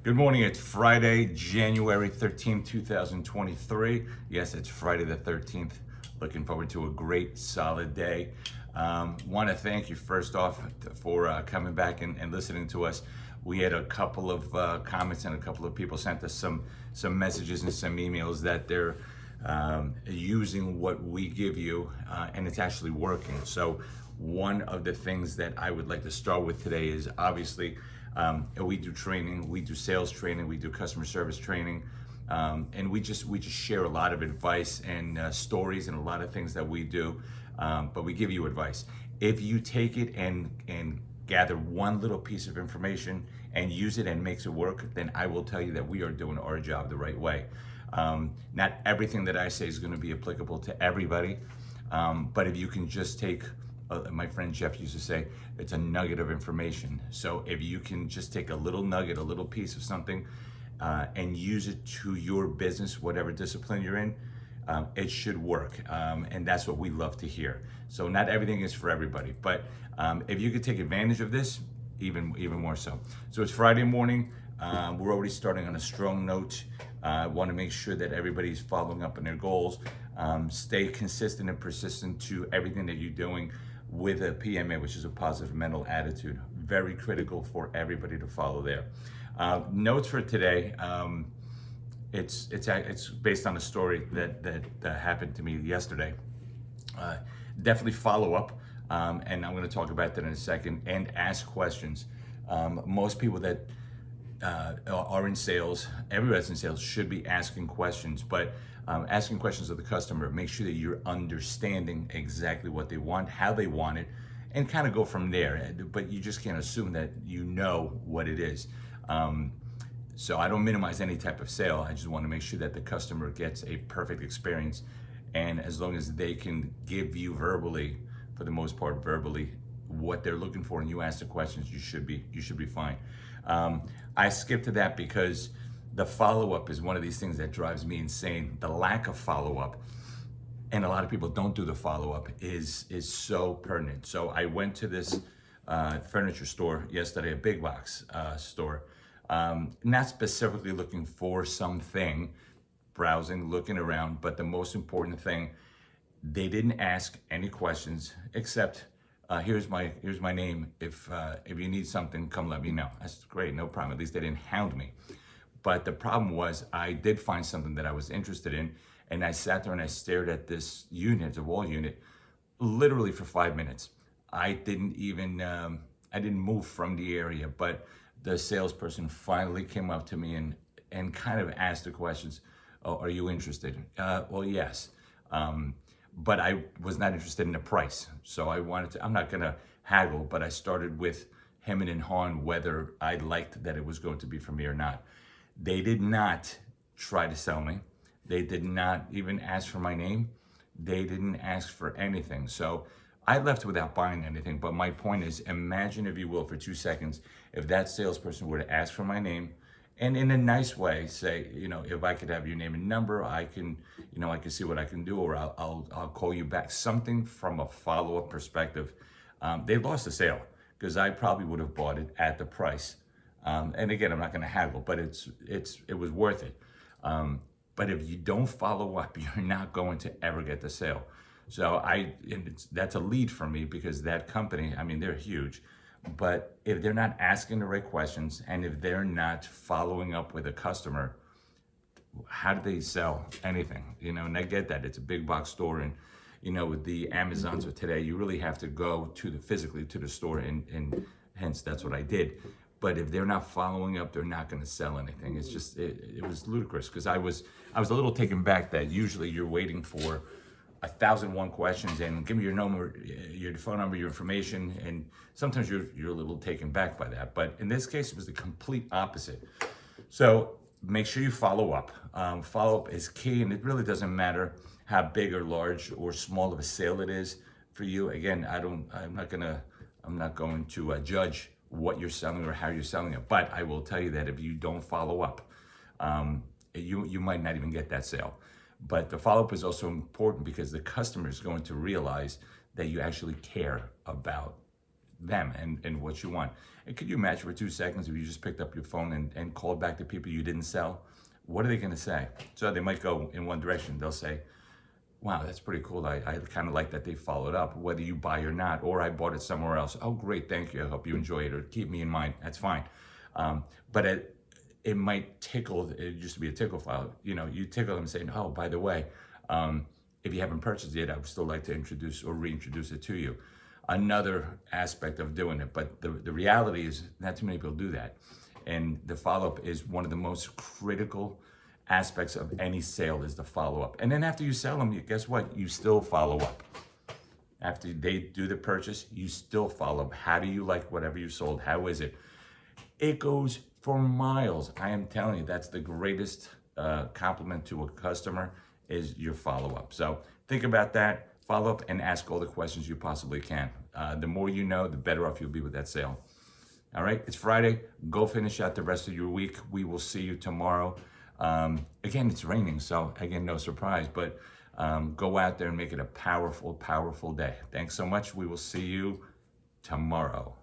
Good morning. It's Friday, January 13th, 2023. Yes, it's Friday the 13th. Looking forward to a great, solid day. Want to thank you first off for coming back and listening to us. We had a couple of comments and a couple of people sent us some messages and some emails that they're using what we give you and it's actually working. So one of the things that I would like to start with today is obviously we do training, we do sales training, we do customer service training, and we just share a lot of advice and stories and a lot of things that we do. But we give you advice. If you take it and gather one little piece of information and use it and makes it work, then I will tell you that we are doing our job the right way. Not everything that I say is going to be applicable to everybody, but if you can just take my friend Jeff used to say, it's a nugget of information. So if you can just take a little nugget, a little piece of something, and use it to your business, whatever discipline you're in, it should work. And that's what we love to hear. So not everything is for everybody, but if you could take advantage of this, even more so. So it's Friday morning. We're already starting on a strong note. I want to make sure that everybody's following up on their goals. Stay consistent and persistent to everything that you're doing with a PMA, which is a positive mental attitude. Very critical for everybody to follow there. Notes for today. It's based on a story that happened to me yesterday. Definitely follow up, and I'm going to talk about that in a second. And ask questions. Most people that are in sales, everybody that's in sales should be asking questions, but asking questions of the customer, make sure that you're understanding exactly what they want, how they want it, and kind of go from there. But you just can't assume that you know what it is. So I don't minimize any type of sale. I just want to make sure that the customer gets a perfect experience. And as long as they can give you verbally, for the most part, verbally, what they're looking for, and you ask the questions, you should be fine. I skipped to that because the follow-up is one of these things that drives me insane. The lack of follow-up, and a lot of people don't do the follow-up, is so pertinent. So I went to this furniture store yesterday, a big box store, not specifically looking for something, browsing, looking around, but the most important thing, they didn't ask any questions except, here's my name. If you need something, come let me know. That's great, no problem. At least they didn't hound me. But the problem was, I did find something that I was interested in, and I sat there and I stared at this unit, the wall unit, literally for 5 minutes. I didn't move from the area, but the salesperson finally came up to me and kind of asked the questions. Oh, are you interested? Well, yes. But I was not interested in the price. So I'm not gonna haggle, but I started with him and hawing whether I liked that it was going to be for me or not. They did not try to sell me. They did not even ask for my name. They didn't ask for anything. So I left without buying anything. But my point is, imagine, if you will, for 2 seconds, if that salesperson were to ask for my name, and in a nice way say, if I could have your name and number, I can see what I can do, or I'll call you back. Something from a follow-up perspective. They lost the sale because I probably would have bought it at the price. And again, I'm not going to haggle, but it was worth it. But if you don't follow up, you're not going to ever get the sale. So that's a lead for me, because that company, they're huge. But if they're not asking the right questions, and if they're not following up with a customer, how do they sell anything? And I get that it's a big box store, and with the Amazons of today, you really have to go physically to the store, and hence that's what I did. But if they're not following up, they're not going to sell anything. It's just it was ludicrous, because I was a little taken back that usually you're waiting for 1,001 questions and give me your number, your phone number, your information, and sometimes you're a little taken back by that. But in this case, it was the complete opposite. So make sure you follow up. Follow up is key, and it really doesn't matter how big or large or small of a sale it is for you. Again, I'm not going to judge what you're selling or how you're selling it, but I will tell you that if you don't follow up, you might not even get that sale. But the follow-up is also important, because the customer is going to realize that you actually care about them and what you want. And could you imagine for 2 seconds if you just picked up your phone and called back to people you didn't sell? What are they going to say? So they might go in one direction. They'll say, wow, that's pretty cool. I kind of like that they followed up, whether you buy or not, or I bought it somewhere else. Oh, great, thank you. I hope you enjoy it, or keep me in mind. That's fine. But it might tickle, it used to be a tickle file. You know, you tickle them saying, oh, by the way, if you haven't purchased it, I would still like to introduce or reintroduce it to you. Another aspect of doing it, but the reality is not too many people do that. And the follow-up is one of the most critical aspects of any sale, is the follow-up. And then after you sell them, guess what? You still follow up. After they do the purchase, you still follow up. How do you like whatever you sold? How is it? It goes for miles. I am telling you, that's the greatest compliment to a customer, is your follow-up. So think about that. Follow up and ask all the questions you possibly can. The more you know, the better off you'll be with that sale. All right, it's Friday. Go finish out the rest of your week. We will see you tomorrow. Again, it's raining, so again, no surprise, but go out there and make it a powerful, powerful day. Thanks so much. We will see you tomorrow.